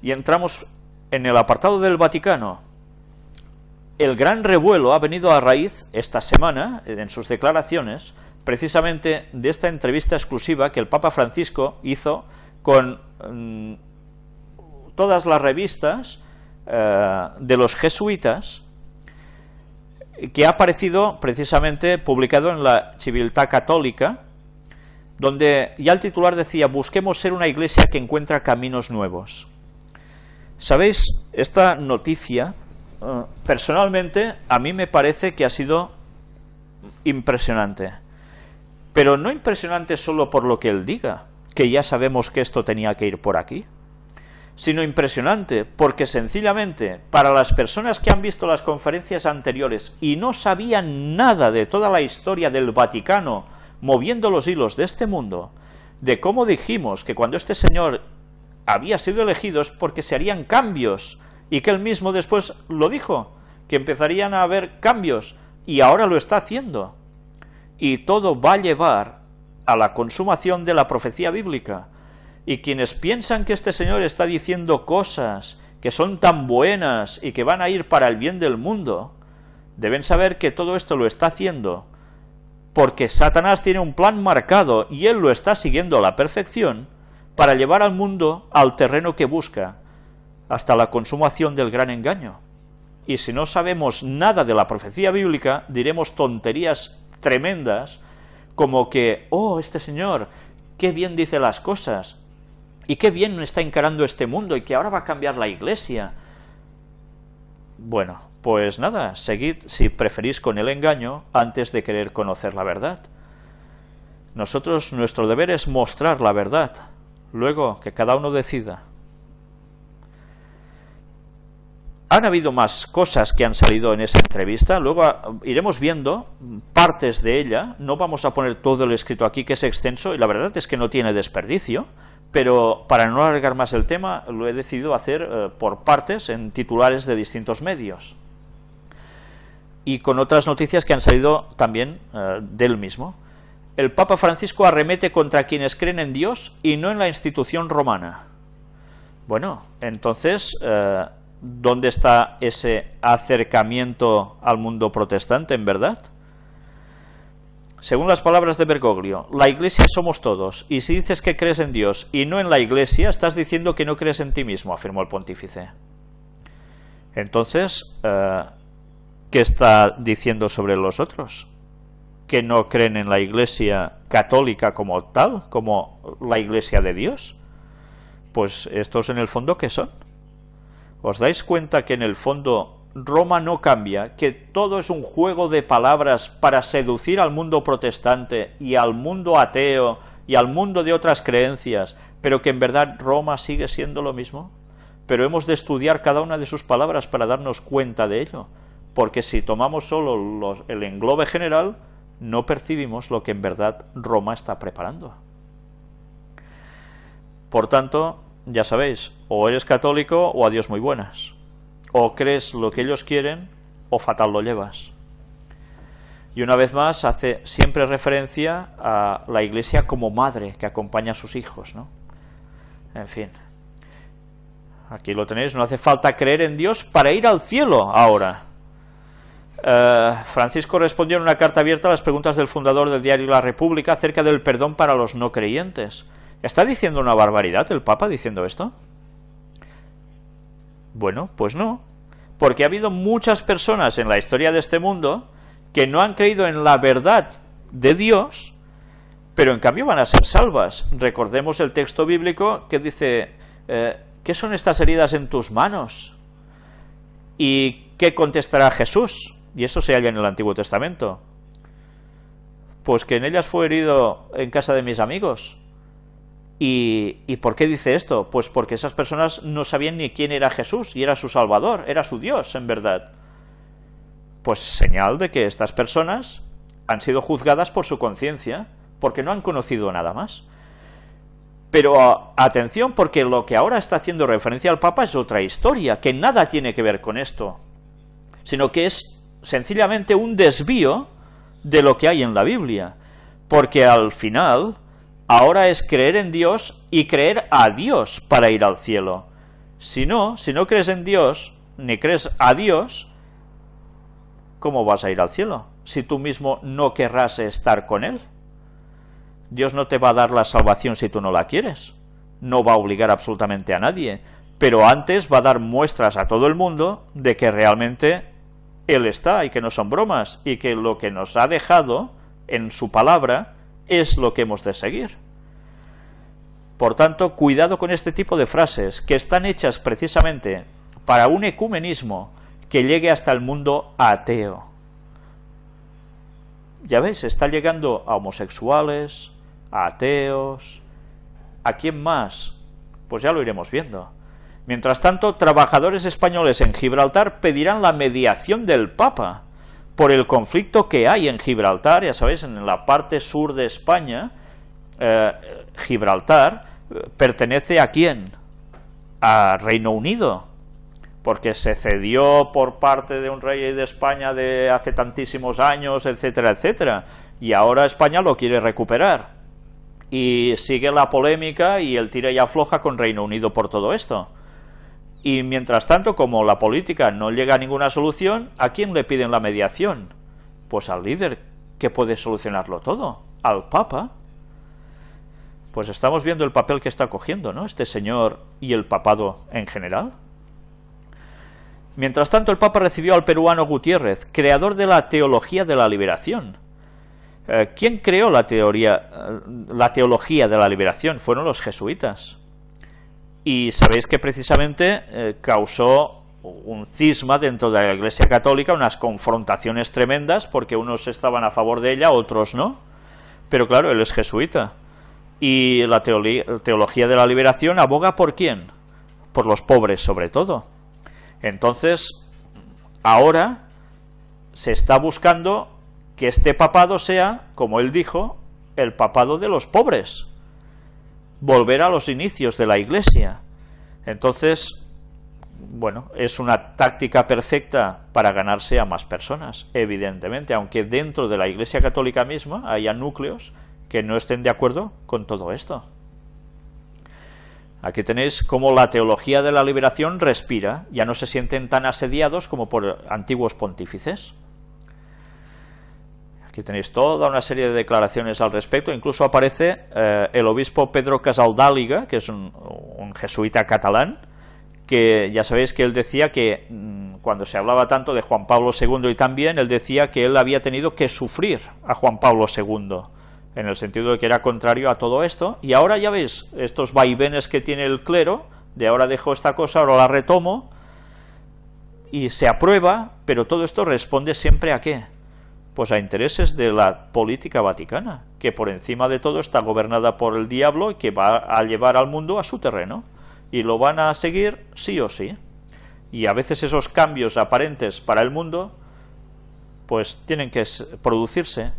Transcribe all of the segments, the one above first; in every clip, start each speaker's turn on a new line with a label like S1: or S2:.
S1: y entramos en el apartado del Vaticano. El gran revuelo ha venido a raíz, esta semana, en sus declaraciones, precisamente de esta entrevista exclusiva que el Papa Francisco hizo con todas las revistas de los jesuitas, que ha aparecido precisamente publicado en la Civiltà Católica, donde ya el titular decía: busquemos ser una iglesia que encuentra caminos nuevos. ¿Sabéis? Esta noticia, personalmente, a mí me parece que ha sido impresionante. Pero no impresionante solo por lo que él diga, que ya sabemos que esto tenía que ir por aquí, sino impresionante porque sencillamente para las personas que han visto las conferencias anteriores y no sabían nada de toda la historia del Vaticano moviendo los hilos de este mundo, de cómo dijimos que cuando este señor había sido elegido es porque se harían cambios, y que él mismo después lo dijo, que empezarían a haber cambios, y ahora lo está haciendo. Y todo va a llevar a la consumación de la profecía bíblica. Y quienes piensan que este señor está diciendo cosas que son tan buenas y que van a ir para el bien del mundo, deben saber que todo esto lo está haciendo porque Satanás tiene un plan marcado y él lo está siguiendo a la perfección para llevar al mundo al terreno que busca, hasta la consumación del gran engaño. Y si no sabemos nada de la profecía bíblica, diremos tonterías tremendas, como que, oh, este señor, qué bien dice las cosas, y qué bien está encarando este mundo, y que ahora va a cambiar la iglesia. Bueno, pues nada, seguid, si preferís, con el engaño, antes de querer conocer la verdad. Nosotros, nuestro deber es mostrar la verdad, luego que cada uno decida. Han habido más cosas que han salido en esa entrevista, luego iremos viendo partes de ella, no vamos a poner todo el escrito aquí, que es extenso, y la verdad es que no tiene desperdicio, pero para no alargar más el tema, lo he decidido hacer por partes, en titulares de distintos medios, y con otras noticias que han salido también del mismo. El Papa Francisco arremete contra quienes creen en Dios y no en la institución romana. Bueno, entonces, ¿dónde está ese acercamiento al mundo protestante, en verdad? Según las palabras de Bergoglio, la Iglesia somos todos, y si dices que crees en Dios y no en la Iglesia, estás diciendo que no crees en ti mismo, afirmó el pontífice. Entonces, ¿qué está diciendo sobre los otros? ¿Que no creen en la Iglesia católica como tal, como la Iglesia de Dios? Pues estos en el fondo, ¿qué son? ¿Os dais cuenta que en el fondo Roma no cambia, que todo es un juego de palabras para seducir al mundo protestante y al mundo ateo y al mundo de otras creencias, pero que en verdad Roma sigue siendo lo mismo? Pero hemos de estudiar cada una de sus palabras para darnos cuenta de ello, porque si tomamos solo el englobe general, no percibimos lo que en verdad Roma está preparando. Por tanto, ya sabéis, o eres católico o adiós muy buenas. O crees lo que ellos quieren o fatal lo llevas. Y una vez más hace siempre referencia a la Iglesia como madre que acompaña a sus hijos, ¿no? En fin, aquí lo tenéis, no hace falta creer en Dios para ir al cielo ahora. Francisco respondió en una carta abierta a las preguntas del fundador del diario La República acerca del perdón para los no creyentes. ¿Está diciendo una barbaridad el Papa diciendo esto? Bueno, pues no, porque ha habido muchas personas en la historia de este mundo que no han creído en la verdad de Dios, pero en cambio van a ser salvas. Recordemos el texto bíblico que dice, ¿qué son estas heridas en tus manos? ¿Y qué contestará Jesús? Y eso se halla en el Antiguo Testamento. Pues que en ellas fue herido en casa de mis amigos. ¿Y por qué dice esto? Pues porque esas personas no sabían ni quién era Jesús, y era su Salvador, era su Dios, en verdad. Pues señal de que estas personas han sido juzgadas por su conciencia, porque no han conocido nada más. Pero atención, porque lo que ahora está haciendo referencia al Papa es otra historia, que nada tiene que ver con esto, sino que es sencillamente un desvío de lo que hay en la Biblia, porque al final ahora es creer en Dios y creer a Dios para ir al cielo. Si no crees en Dios, ni crees a Dios, ¿cómo vas a ir al cielo? Si tú mismo no querrás estar con Él. Dios no te va a dar la salvación si tú no la quieres. No va a obligar absolutamente a nadie. Pero antes va a dar muestras a todo el mundo de que realmente Él está y que no son bromas, y que lo que nos ha dejado en su palabra es lo que hemos de seguir. Por tanto, cuidado con este tipo de frases que están hechas precisamente para un ecumenismo que llegue hasta el mundo ateo. Ya veis, está llegando a homosexuales, a ateos. ¿A quién más? Pues ya lo iremos viendo. Mientras tanto, trabajadores españoles en Gibraltar pedirán la mediación del Papa por el conflicto que hay en Gibraltar. Ya sabéis, en la parte sur de España, Gibraltar pertenece ¿a quién? A Reino Unido, porque se cedió por parte de un rey de España de hace tantísimos años, etcétera, etcétera, y ahora España lo quiere recuperar, y sigue la polémica y el tira y afloja con Reino Unido por todo esto. Y mientras tanto, como la política no llega a ninguna solución, ¿a quién le piden la mediación? Pues al líder que puede solucionarlo todo, al Papa. Pues estamos viendo el papel que está cogiendo, ¿no?, este señor y el papado en general. Mientras tanto, el Papa recibió al peruano Gutiérrez, creador de la teología de la liberación. ¿Quién creó la teología de la liberación? Fueron los jesuitas. Y sabéis que precisamente causó un cisma dentro de la Iglesia Católica, unas confrontaciones tremendas, porque unos estaban a favor de ella, otros no. Pero claro, él es jesuita. Y la teología de la liberación aboga ¿por quién? Por los pobres, sobre todo. Entonces, ahora se está buscando que este papado sea, como él dijo, el papado de los pobres. Volver a los inicios de la Iglesia. Entonces, bueno, es una táctica perfecta para ganarse a más personas, evidentemente, aunque dentro de la Iglesia Católica misma haya núcleos que no estén de acuerdo con todo esto. Aquí tenéis cómo la teología de la liberación respira, ya no se sienten tan asediados como por antiguos pontífices. Aquí tenéis toda una serie de declaraciones al respecto, incluso aparece el obispo Pedro Casaldáliga, que es un jesuita catalán, que ya sabéis que él decía que cuando se hablaba tanto de Juan Pablo II y también, él decía que él había tenido que sufrir a Juan Pablo II, en el sentido de que era contrario a todo esto, y ahora ya veis estos vaivenes que tiene el clero, de ahora dejo esta cosa, ahora la retomo, y se aprueba, pero todo esto responde siempre ¿a qué? Pues a intereses de la política vaticana, que por encima de todo está gobernada por el diablo y que va a llevar al mundo a su terreno, y lo van a seguir sí o sí, y a veces esos cambios aparentes para el mundo, pues tienen que producirse,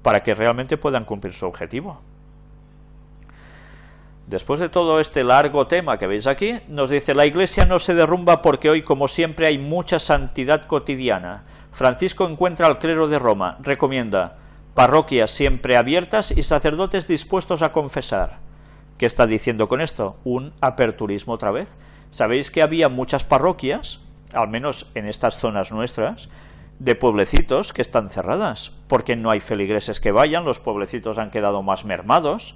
S1: para que realmente puedan cumplir su objetivo. Después de todo este largo tema que veis aquí, nos dice: la Iglesia no se derrumba porque hoy, como siempre, hay mucha santidad cotidiana. Francisco encuentra al clero de Roma, recomienda parroquias siempre abiertas y sacerdotes dispuestos a confesar. ¿Qué está diciendo con esto? Un aperturismo otra vez. Sabéis que había muchas parroquias, al menos en estas zonas nuestras, de pueblecitos que están cerradas, porque no hay feligreses que vayan, los pueblecitos han quedado más mermados.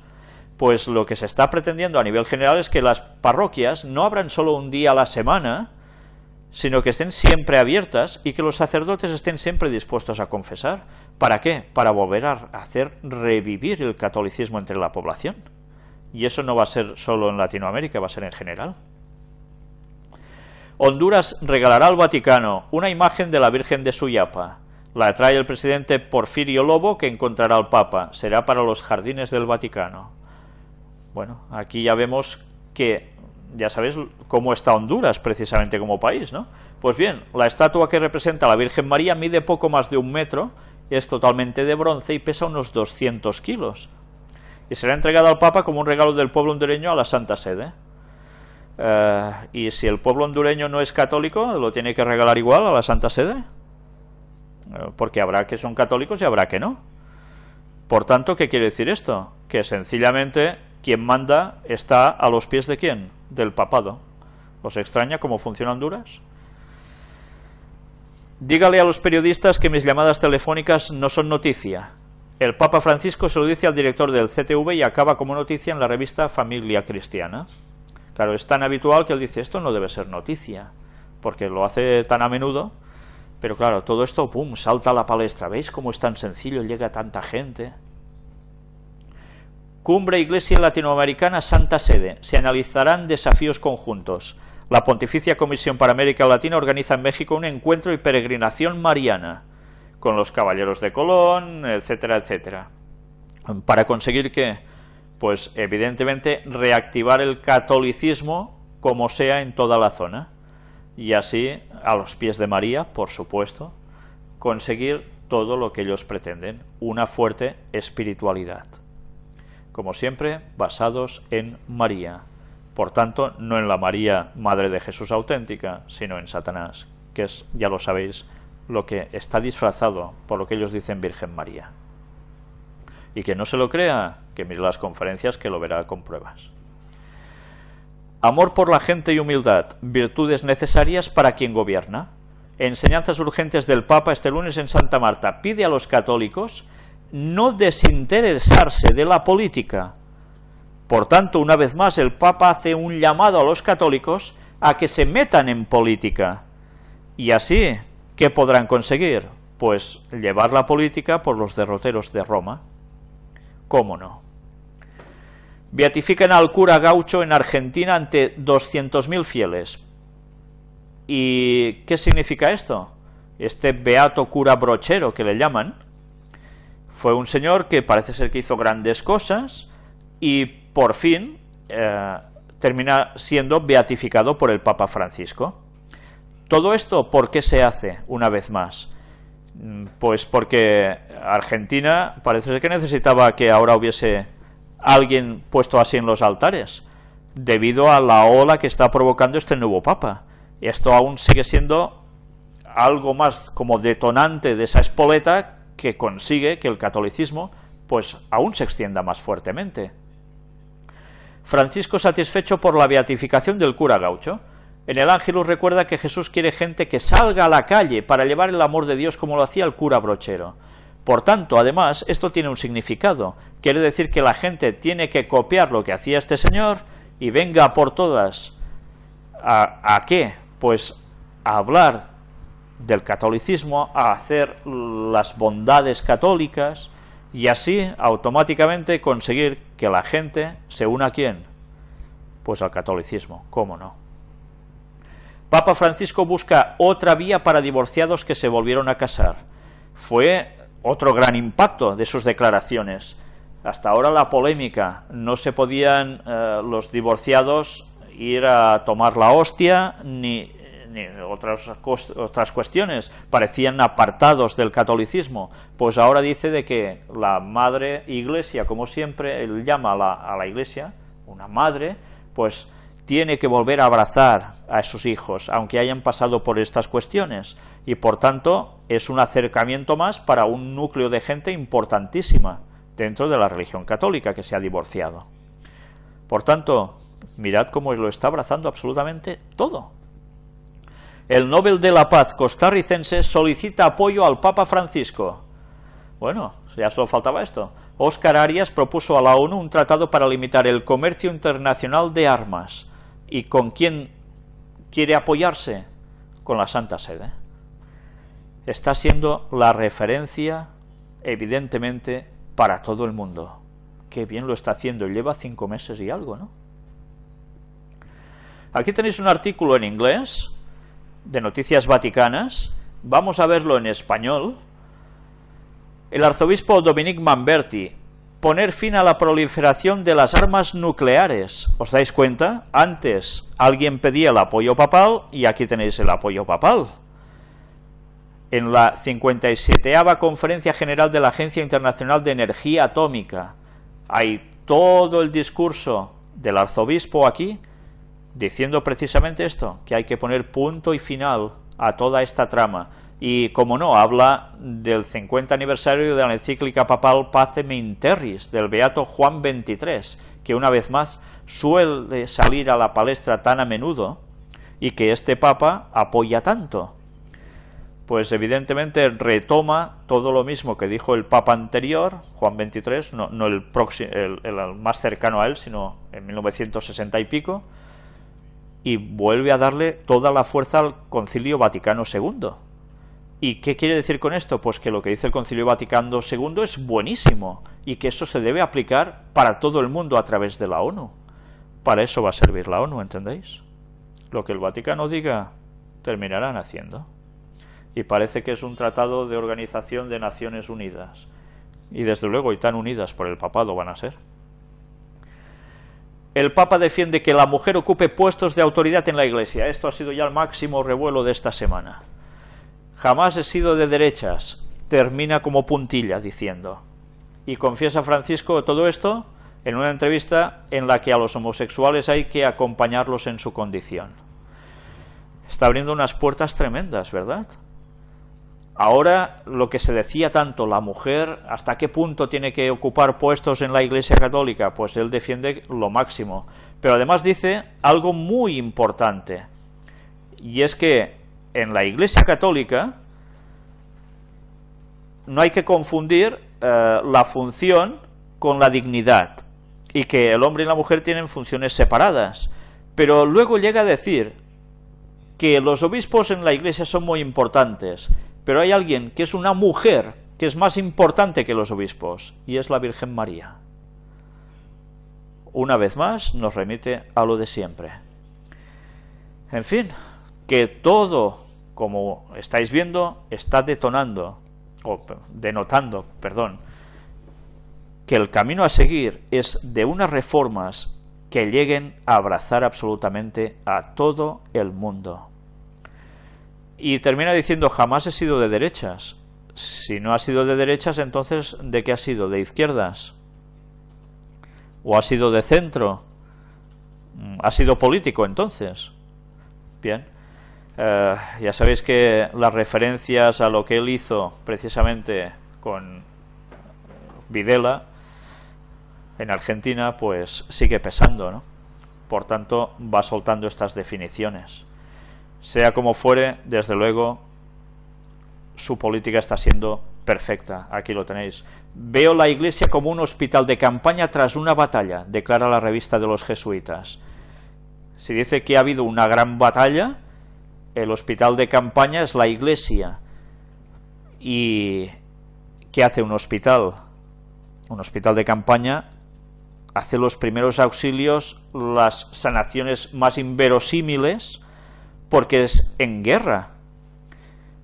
S1: Pues lo que se está pretendiendo a nivel general es que las parroquias no abran solo un día a la semana, sino que estén siempre abiertas y que los sacerdotes estén siempre dispuestos a confesar. ¿Para qué? Para volver a hacer revivir el catolicismo entre la población. Y eso no va a ser solo en Latinoamérica, va a ser en general. Honduras regalará al Vaticano una imagen de la Virgen de Suyapa. La trae el presidente Porfirio Lobo, que encontrará al Papa. Será para los jardines del Vaticano. Bueno, aquí ya vemos que, ya sabéis cómo está Honduras precisamente como país, ¿no? Pues bien, la estatua que representa a la Virgen María mide poco más de 1 metro, es totalmente de bronce y pesa unos 200 kilos. Y será entregada al Papa como un regalo del pueblo hondureño a la Santa Sede. Y si el pueblo hondureño no es católico, ¿lo tiene que regalar igual a la Santa Sede? Porque habrá que son católicos y habrá que no. Por tanto, ¿qué quiere decir esto? Que sencillamente quien manda está a los pies de ¿quién? Del papado. ¿Os extraña cómo funciona Honduras? Dígale a los periodistas que mis llamadas telefónicas no son noticia. El Papa Francisco se lo dice al director del CTV y acaba como noticia en la revista Familia Cristiana. Claro, es tan habitual que él dice, esto no debe ser noticia, porque lo hace tan a menudo, pero claro, todo esto, pum, salta a la palestra. ¿Veis cómo es tan sencillo, llega a tanta gente? Cumbre Iglesia Latinoamericana Santa Sede. Se analizarán desafíos conjuntos. La Pontificia Comisión para América Latina organiza en México un encuentro y peregrinación mariana, con los caballeros de Colón, etcétera, etcétera. ¿Para conseguir qué? Pues evidentemente reactivar el catolicismo como sea en toda la zona. Y así, a los pies de María, por supuesto, conseguir todo lo que ellos pretenden, una fuerte espiritualidad. Como siempre, basados en María. Por tanto, no en la María, Madre de Jesús auténtica, sino en Satanás, que es, ya lo sabéis, lo que está disfrazado por lo que ellos dicen Virgen María. Y que no se lo crea, que mire las conferencias, que lo verá con pruebas. Amor por la gente y humildad, virtudes necesarias para quien gobierna. Enseñanzas urgentes del Papa este lunes en Santa Marta. Pide a los católicos no desinteresarse de la política. Por tanto, una vez más, el Papa hace un llamado a los católicos a que se metan en política. Y así, ¿qué podrán conseguir? Pues llevar la política por los derroteros de Roma. ¿Cómo no? Beatifican al cura Gaucho en Argentina ante 200.000 fieles. ¿Y qué significa esto? Este beato cura brochero que le llaman, fue un señor que parece ser que hizo grandes cosas y por fin termina siendo beatificado por el Papa Francisco. ¿Todo esto por qué se hace una vez más? Pues porque Argentina parece ser que necesitaba que ahora hubiese alguien puesto así en los altares, debido a la ola que está provocando este nuevo Papa. Y esto aún sigue siendo algo más como detonante de esa espoleta que consigue que el catolicismo pues aún se extienda más fuertemente. Francisco satisfecho por la beatificación del cura Gaucho. En el Ángelus recuerda que Jesús quiere gente que salga a la calle para llevar el amor de Dios como lo hacía el cura brochero. Por tanto, además, esto tiene un significado. Quiere decir que la gente tiene que copiar lo que hacía este señor y venga por todas. ¿A qué? Pues a hablar del catolicismo, a hacer las bondades católicas y así automáticamente conseguir que la gente se una ¿a quién? Pues al catolicismo, ¿cómo no? Papa Francisco busca otra vía para divorciados que se volvieron a casar. Fue otro gran impacto de sus declaraciones. Hasta ahora la polémica, no se podían los divorciados ir a tomar la hostia ni otras cuestiones, parecían apartados del catolicismo. Pues ahora dice de que la madre iglesia, como siempre él llama a la iglesia, una madre, pues tiene que volver a abrazar a sus hijos, aunque hayan pasado por estas cuestiones, y por tanto es un acercamiento más para un núcleo de gente importantísima dentro de la religión católica que se ha divorciado. Por tanto, mirad cómo lo está abrazando absolutamente todo. El Nobel de la Paz costarricense solicita apoyo al Papa Francisco. Bueno, ya solo faltaba esto. Óscar Arias propuso a la ONU un tratado para limitar el comercio internacional de armas. ¿Y con quién quiere apoyarse? Con la Santa Sede. Está siendo la referencia, evidentemente, para todo el mundo. Qué bien lo está haciendo, lleva 5 meses y algo, ¿no? Aquí tenéis un artículo en inglés de Noticias Vaticanas, vamos a verlo en español. El arzobispo Dominique Manberti, poner fin a la proliferación de las armas nucleares. ¿Os dais cuenta? Antes alguien pedía el apoyo papal y aquí tenéis el apoyo papal. En la 57ª Conferencia General de la Agencia Internacional de Energía Atómica hay todo el discurso del arzobispo aquí diciendo precisamente esto, que hay que poner punto y final a toda esta trama. Y, como no, habla del 50 aniversario de la encíclica papal Pacem in Terris, del beato Juan XXIII, que una vez más suele salir a la palestra tan a menudo, y que este Papa apoya tanto? Pues evidentemente retoma todo lo mismo que dijo el Papa anterior, Juan XXIII, no el más cercano a él, sino en 1960 y pico, y vuelve a darle toda la fuerza al Concilio Vaticano II. ¿Y qué quiere decir con esto? Pues que lo que dice el Concilio Vaticano II es buenísimo y que eso se debe aplicar para todo el mundo a través de la ONU. Para eso va a servir la ONU, ¿entendéis? Lo que el Vaticano diga, terminarán haciendo. Y parece que es un tratado de Organización de Naciones Unidas. Y desde luego, y tan unidas por el papado van a ser. El Papa defiende que la mujer ocupe puestos de autoridad en la Iglesia. Esto ha sido ya el máximo revuelo de esta semana. Jamás he sido de derechas, termina como puntilla diciendo. Y confiesa Francisco todo esto en una entrevista en la que a los homosexuales hay que acompañarlos en su condición. Está abriendo unas puertas tremendas, ¿verdad? Ahora, lo que se decía tanto, la mujer, ¿hasta qué punto tiene que ocupar puestos en la Iglesia Católica? Pues él defiende lo máximo. Pero además dice algo muy importante, y es que en la Iglesia Católica no hay que confundir la función con la dignidad, y que el hombre y la mujer tienen funciones separadas. Pero luego llega a decir que los obispos en la Iglesia son muy importantes, pero hay alguien que es una mujer que es más importante que los obispos, y es la Virgen María. Una vez más nos remite a lo de siempre. En fin, que todo, como estáis viendo, está denotando, que el camino a seguir es de unas reformas que lleguen a abrazar absolutamente a todo el mundo. Y termina diciendo, jamás he sido de derechas. Si no ha sido de derechas, entonces, ¿de qué ha sido? ¿De izquierdas? ¿O ha sido de centro? ¿Ha sido político, entonces? Bien. Ya sabéis que las referencias a lo que él hizo precisamente con Videla en Argentina, pues sigue pesando, ¿no? Por tanto, va soltando estas definiciones. Sea como fuere, desde luego, su política está siendo perfecta. Aquí lo tenéis. Veo la Iglesia como un hospital de campaña tras una batalla, declara la revista de los jesuitas. Si dice que ha habido una gran batalla, el hospital de campaña es la Iglesia. ¿Y qué hace un hospital? Un hospital de campaña hace los primeros auxilios, las sanaciones más inverosímiles, porque es en guerra.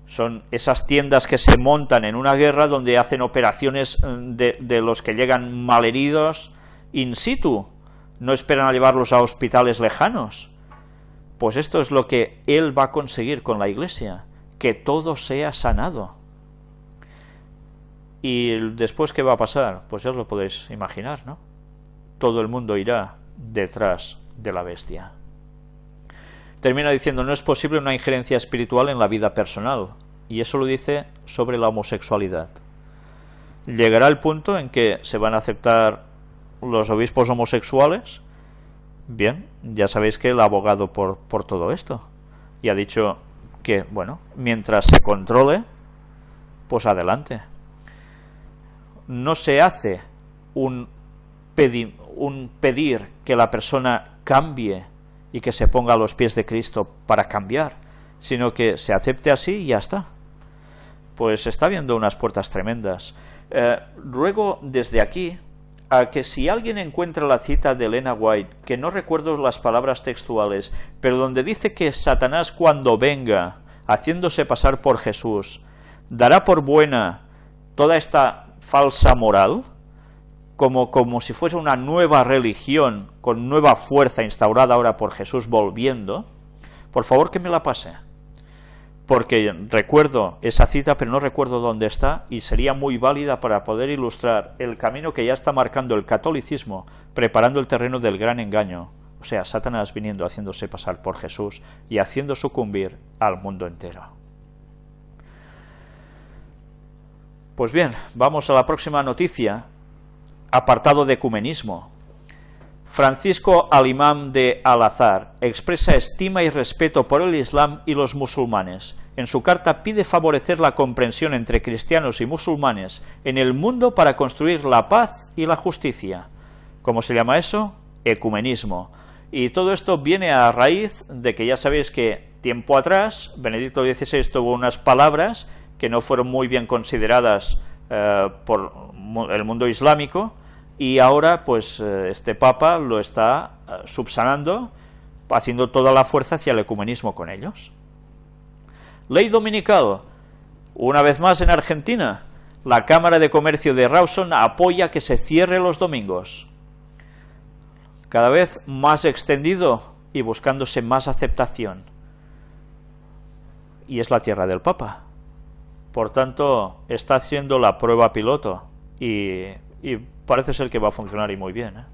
S1: Son esas tiendas que se montan en una guerra donde hacen operaciones de los que llegan malheridos in situ. No esperan a llevarlos a hospitales lejanos. Pues esto es lo que él va a conseguir con la Iglesia, que todo sea sanado. Y después, ¿qué va a pasar? Pues ya os lo podéis imaginar, ¿no? Todo el mundo irá detrás de la bestia. Termina diciendo, no es posible una injerencia espiritual en la vida personal, y eso lo dice sobre la homosexualidad. Llegará el punto en que se van a aceptar los obispos homosexuales. Bien, ya sabéis que el abogado por todo esto, y ha dicho que, bueno, mientras se controle, pues adelante. No se hace un pedir que la persona cambie y que se ponga a los pies de Cristo para cambiar, sino que se acepte así y ya está. Pues está viendo unas puertas tremendas. Ruego desde aquí a que si alguien encuentra la cita de Elena White, que no recuerdo las palabras textuales, pero donde dice que Satanás cuando venga, haciéndose pasar por Jesús, dará por buena toda esta falsa moral, como si fuese una nueva religión con nueva fuerza instaurada ahora por Jesús volviendo, por favor que me la pase, porque recuerdo esa cita pero no recuerdo dónde está, y sería muy válida para poder ilustrar el camino que ya está marcando el catolicismo, preparando el terreno del gran engaño, o sea, Satanás viniendo, haciéndose pasar por Jesús y haciendo sucumbir al mundo entero. Pues bien, vamos a la próxima noticia. Apartado de ecumenismo. Francisco al-Imam de Al-Azhar expresa estima y respeto por el Islam y los musulmanes. En su carta pide favorecer la comprensión entre cristianos y musulmanes en el mundo para construir la paz y la justicia. ¿Cómo se llama eso? Ecumenismo. Y todo esto viene a raíz de que ya sabéis que tiempo atrás Benedicto XVI tuvo unas palabras que no fueron muy bien consideradas por el mundo islámico, y ahora pues este Papa lo está subsanando, haciendo toda la fuerza hacia el ecumenismo con ellos. Ley dominical. Una vez más en Argentina, la Cámara de Comercio de Rawson apoya que se cierre los domingos. Cada vez más extendido y buscándose más aceptación. Y es la tierra del Papa. Por tanto, está haciendo la prueba piloto y parece ser que va a funcionar y muy bien, ¿eh?